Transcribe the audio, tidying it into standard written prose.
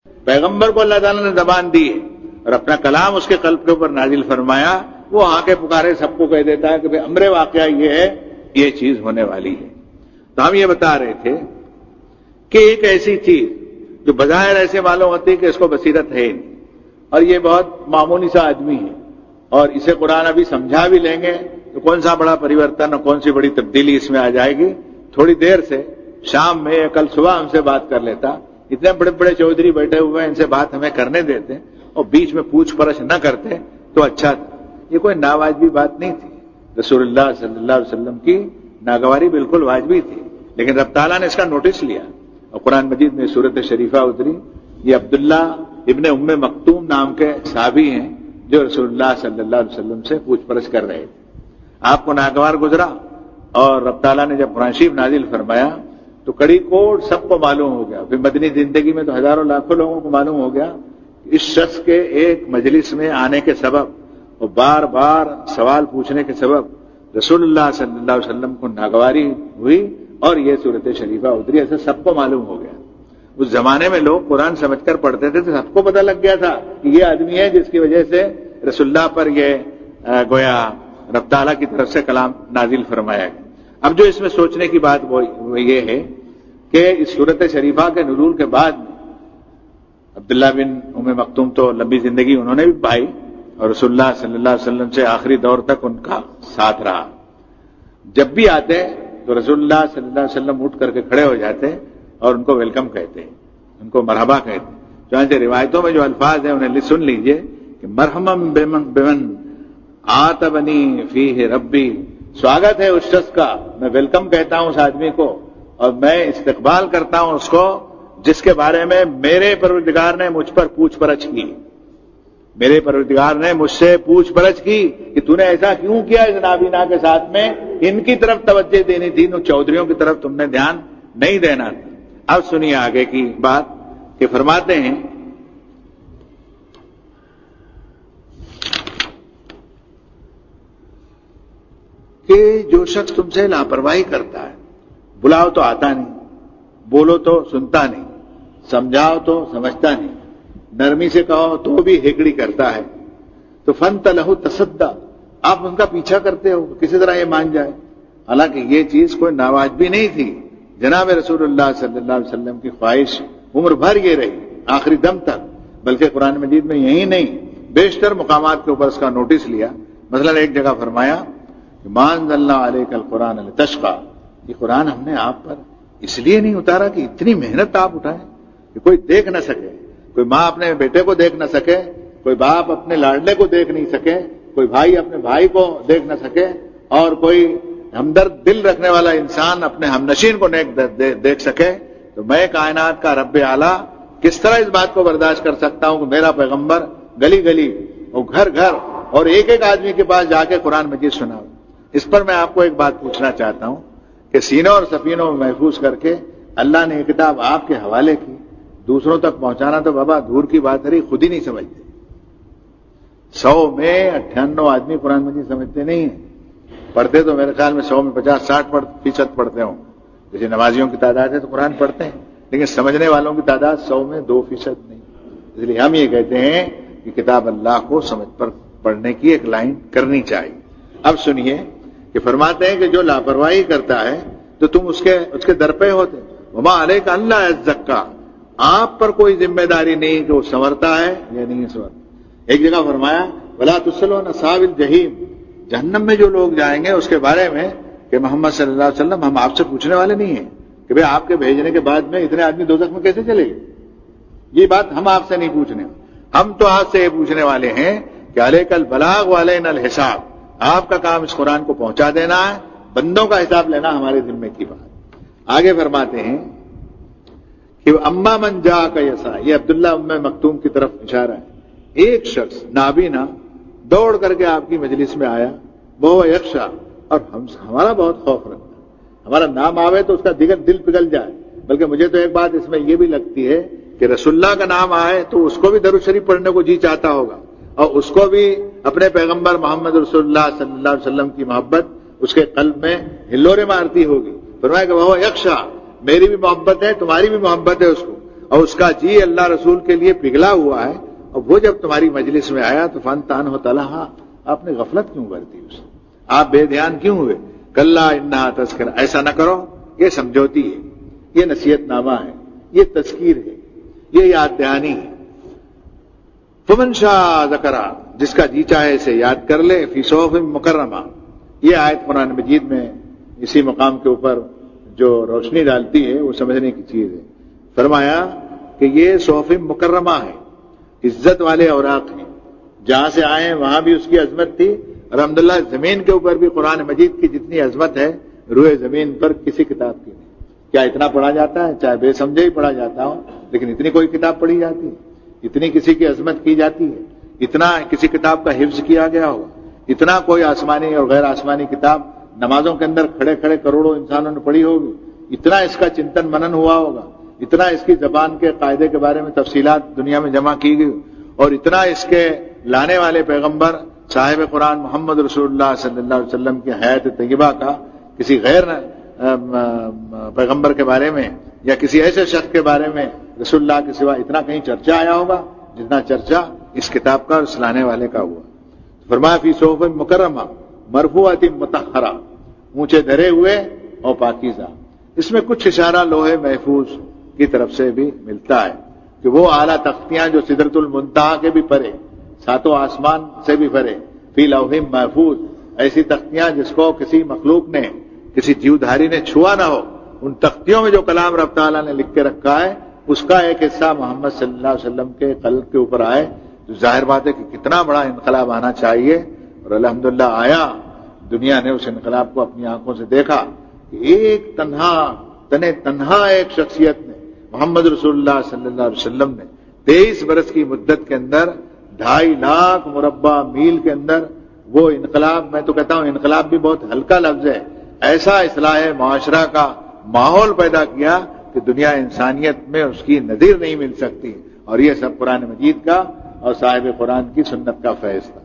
پیغمبر کو اللہ تعالیٰ نے زبان دی ہے اور اپنا کلام اس کے قلب کے اوپر نازل فرمایا، وہ آ کے پکارے سب کو کہہ دیتا ہے کہ بھئی امر واقعہ یہ ہے، یہ چیز ہونے والی ہے۔ تو ہم یہ بتا رہے تھے کہ ایک ایسی چیز جو بظاہر ایسے معلوم ہوتی ہے کہ اس کو بصیرت ہے نہیں، اور یہ بہت معمولی سا آدمی ہے، اور اسے قرآن ابھی سمجھا بھی لیں گے تو کون سا بڑا پریورتن اور کون سی بڑی تبدیلی اس میں آ جائے گی۔ تھوڑی دیر سے شام میں یا کل صبح ہم سے بات کر لیتا، اتنے بڑے بڑے چودھری بیٹھے ہوئے ہیں، ان سے بات ہمیں کرنے دیتے اور بیچ میں پوچھ پرچھ نہ کرتے تو اچھا تھا۔ یہ کوئی ناواجبی بات نہیں تھی، رسول اللہ صلی اللہ علیہ وسلم کی ناگواری بالکل واجبی تھی، لیکن رب تعالیٰ نے اس کا نوٹس لیا اور قرآن مجید میں سورت شریفہ اتری۔ یہ عبداللہ ابن ام مکتوم نام کے صحابی ہیں جو رسول اللہ صلی اللہ علیہ وسلم سے پوچھ پرچھ کر رہے تھے۔ آپ کو ناگوار گزرا اور رب تعالیٰ نے جب قرآن شریف نازل فرمایا تو کڑی کوٹ سب کو معلوم ہو گیا، پھر مدنی زندگی میں تو ہزاروں لاکھوں لوگوں کو معلوم ہو گیا اس شخص کے ایک مجلس میں آنے کے سبب اور بار بار سوال پوچھنے کے سبب رسول اللہ صلی اللہ علیہ وسلم کو ناگواری ہوئی اور یہ صورت شریفہ اتری، ایسے سب کو معلوم ہو گیا۔ اس زمانے میں لوگ قرآن سمجھ کر پڑھتے تھے تو سب کو پتہ لگ گیا تھا کہ یہ آدمی ہے جس کی وجہ سے رسول اللہ پر یہ گویا رب تعالیٰ کی طرف سے کلام نازل فرمایا گیا۔ اب جو اس میں سوچنے کی بات وہ یہ ہے کہ اس صورت شریفہ کے نزول کے بعد عبداللہ بن ام مکتوم تو لمبی زندگی انہوں نے بھی پائی اور رسول اللہ صلی اللہ علیہ وسلم سے آخری دور تک ان کا ساتھ رہا۔ جب بھی آتے تو رسول اللہ صلی اللہ علیہ وسلم اٹھ کر کے کھڑے ہو جاتے اور ان کو ویلکم کہتے، ان کو مرحبا کہتے۔ چنانچہ روایتوں میں جو الفاظ ہیں انہیں سن لیجئے کہ مرحمم بمن آتبنی فیہ ربی، سواگت ہے اس شخص کا، میں ویلکم کہتا ہوں اس آدمی کو اور میں استقبال کرتا ہوں اس کو جس کے بارے میں میرے پروردگار نے مجھ پر پوچھ پرچھ کی، میرے پروردگار نے مجھ سے پوچھ پرچھ کی کہ تو نے ایسا کیوں کیا اس نابینا کے ساتھ میں، ان کی طرف توجہ دینی تھی، ان چودھریوں کی طرف تم نے دھیان نہیں دینا تھا۔ اب سنیے آگے کی بات کہ فرماتے ہیں کہ جو شخص تم سے لاپرواہی کرتا ہے، بلاؤ تو آتا نہیں، بولو تو سنتا نہیں، سمجھاؤ تو سمجھتا نہیں، نرمی سے کہو تو بھی ہیکڑی کرتا ہے، تو فنت لہو تصدع، آپ ان کا پیچھا کرتے ہو کسی طرح یہ مان جائے۔ حالانکہ یہ چیز کوئی ناواجبی نہیں تھی، جناب رسول اللہ صلی اللہ علیہ وسلم کی خواہش عمر بھر یہ رہی آخری دم تک، بلکہ قرآن مجید میں یہی نہیں بیشتر مقامات کے اوپر اس کا نوٹس لیا۔ مثلا ایک جگہ فرمایا کہ ما انزلنا علیک القرآن لتشقی، یہ قرآن ہم نے آپ پر اس لیے نہیں اتارا کہ اتنی محنت آپ اٹھائیں کہ کوئی دیکھ نہ سکے، کوئی ماں اپنے بیٹے کو دیکھ نہ سکے، کوئی باپ اپنے لاڈلے کو دیکھ نہیں سکے، کوئی بھائی اپنے بھائی کو دیکھ نہ سکے، اور کوئی ہمدرد دل رکھنے والا انسان اپنے ہمنشین کو دیکھ سکے، تو میں کائنات کا رب اعلیٰ کس طرح اس بات کو برداشت کر سکتا ہوں کہ میرا پیغمبر گلی گلی اور گھر گھر اور ایک ایک آدمی کے پاس جا کے قرآن مجید سنا۔ اس پر میں آپ کو ایک بات پوچھنا چاہتا ہوں کہ سینوں اور سفینوں میں محفوظ کر کے اللہ نے یہ کتاب آپ کے حوالے کی، دوسروں تک پہنچانا تو بابا دور کی بات ہے، خود ہی نہیں سمجھتے۔ 100 میں 98 آدمی قرآن مجید سمجھتے نہیں ہیں، پڑھتے تو میرے خیال میں 100 میں 50-60% پڑھتے ہوں، جیسے نمازیوں کی تعداد ہے تو قرآن پڑھتے ہیں، لیکن سمجھنے والوں کی تعداد 100 میں 2% نہیں۔ اس لیے ہم یہ کہتے ہیں کہ کتاب اللہ کو سمجھ پر پڑھنے کی ایک لائن کرنی چاہیے۔ اب سنیے کہ فرماتے ہیں کہ جو لاپرواہی کرتا ہے تو تم اس کے در پہ ہوتے، وما علیک اللہ یزکا، آپ پر کوئی ذمہ داری نہیں کہ وہ سنورتا ہے یا نہیں سنورتا۔ ایک جگہ فرمایا ولا تسألون اصحاب الجحیم، جہنم میں جو لوگ جائیں گے اس کے بارے میں کہ محمد صلی اللہ علیہ وسلم ہم آپ سے پوچھنے والے نہیں ہیں کہ بھئی آپ کے بھیجنے کے بعد میں اتنے آدمی دوزخ میں کیسے چلے گئے، یہ بات ہم آپ سے نہیں پوچھنے، ہم تو آپ سے یہ پوچھنے والے ہیں کہ علیک البلاغ وعلینا الحساب، آپ کا کام اس قرآن کو پہنچا دینا ہے، بندوں کا حساب لینا ہمارے ذمے کی بات۔ آگے فرماتے ہیں کہ اما من جاءک یسعی، یہ عبداللہ ام مکتوم کی طرف اشارہ ہے، ایک شخص نابینا دوڑ کر کے آپ کی مجلس میں آیا، وہ یخشا، اور ہمارا بہت خوف رکھتا ہے، ہمارا نام آوے تو اس کا دل پگھل جائے۔ بلکہ مجھے تو ایک بات اس میں یہ بھی لگتی ہے کہ رسول اللہ کا نام آئے تو اس کو بھی درود شریف پڑھنے کو جی چاہتا ہوگا، اور اس کو بھی اپنے پیغمبر محمد رسول اللہ صلی اللہ علیہ وسلم کی محبت اس کے قلب میں ہلورے مارتی ہوگی۔ فرمایا کہ وہ یخشا، میری بھی محبت ہے، تمہاری بھی محبت ہے اس کو، اور اس کا جی اللہ رسول کے لیے پگھلا ہوا ہے، اور وہ جب تمہاری مجلس میں آیا تو فانتان ہو طلحہ، آپ نے غفلت کیوں کر دی اسے؟ آپ بے دھیان کیوں ہوئے؟ کلا انہا تذکرہ، ایسا نہ کرو، یہ سمجھوتی ہے، یہ نصیحت نامہ ہے، یہ تذکیر ہے، یہ یاد دہانی ہے۔ فمن شاء ذکرہ، جس کا جی چاہے اسے یاد کر لے، فی صحف مکرمہ، یہ آیت قرآن مجید میں اسی مقام کے اوپر جو روشنی ڈالتی ہے وہ سمجھنے کی چیز ہے۔ فرمایا کہ یہ صحف مکرمہ ہے، عزت والے اوراق ہیں، جہاں سے آئے ہیں وہاں بھی اس کی عظمت تھی، اور الحمدللہ زمین کے اوپر بھی قرآن مجید کی جتنی عظمت ہے روئے زمین پر کسی کتاب کی نہیں۔ کیا اتنا پڑھا جاتا ہے؟ چاہے بے سمجھے ہی پڑھا جاتا ہو، لیکن اتنی کوئی کتاب پڑھی جاتی ہے؟ اتنی کسی کی عظمت کی جاتی ہے؟ اتنا کسی کتاب کا حفظ کیا گیا ہوگا؟ اتنا کوئی آسمانی اور غیر آسمانی کتاب نمازوں کے اندر کھڑے کھڑے کروڑوں انسانوں نے پڑھی ہوگی؟ اتنا اس کا چنتن منن ہوا ہوگا؟ اتنا اس کی زبان کے قاعدے کے بارے میں تفصیلات دنیا میں جمع کی گئی، اور اتنا اس کے لانے والے پیغمبر صاحب قرآن محمد رسول اللہ صلی اللہ علیہ وسلم کی حیات طیبہ کا کسی غیر پیغمبر کے بارے میں یا کسی ایسے شخص کے بارے میں رسول اللہ کے سوا اتنا کہیں چرچا آیا ہوگا جتنا چرچا اس کتاب کا اور اس لانے والے کا ہوا۔ فرمایا فی صحف مکرمہ مرفوعۃ مطہرہ، اونچے دھرے ہوئے اور پاکیزہ۔ اس میں کچھ اشارہ لوح محفوظ کی طرف سے بھی ملتا ہے کہ وہ اعلیٰ تختیاں جو سدرۃ المنتہا کے بھی پرے، ساتوں آسمان سے بھی پرے، فی لوح محفوظ، ایسی تختیاں جس کو کسی مخلوق نے، کسی جیودھاری نے چھوا نہ ہو، ان تختیوں میں جو کلام رب تعالیٰ نے لکھ کے رکھا ہے اس کا ایک حصہ محمد صلی اللہ علیہ وسلم کے قلب کے اوپر آئے، تو ظاہر بات ہے کہ کتنا بڑا انقلاب آنا چاہیے، اور الحمدللہ آیا۔ دنیا نے اس انقلاب کو اپنی آنکھوں سے دیکھا کہ ایک تنہا ایک شخصیت نے، محمد رسول اللہ صلی اللہ علیہ وسلم نے 23 برس کی مدت کے اندر 2.5 لاکھ مربع میل کے اندر وہ انقلاب، میں تو کہتا ہوں انقلاب بھی بہت ہلکا لفظ ہے، ایسا اصلاح معاشرہ کا ماحول پیدا کیا کہ دنیا انسانیت میں اس کی نظیر نہیں مل سکتی، اور یہ سب قرآن مجید کا اور صاحب قرآن کی سنت کا فیض تھا۔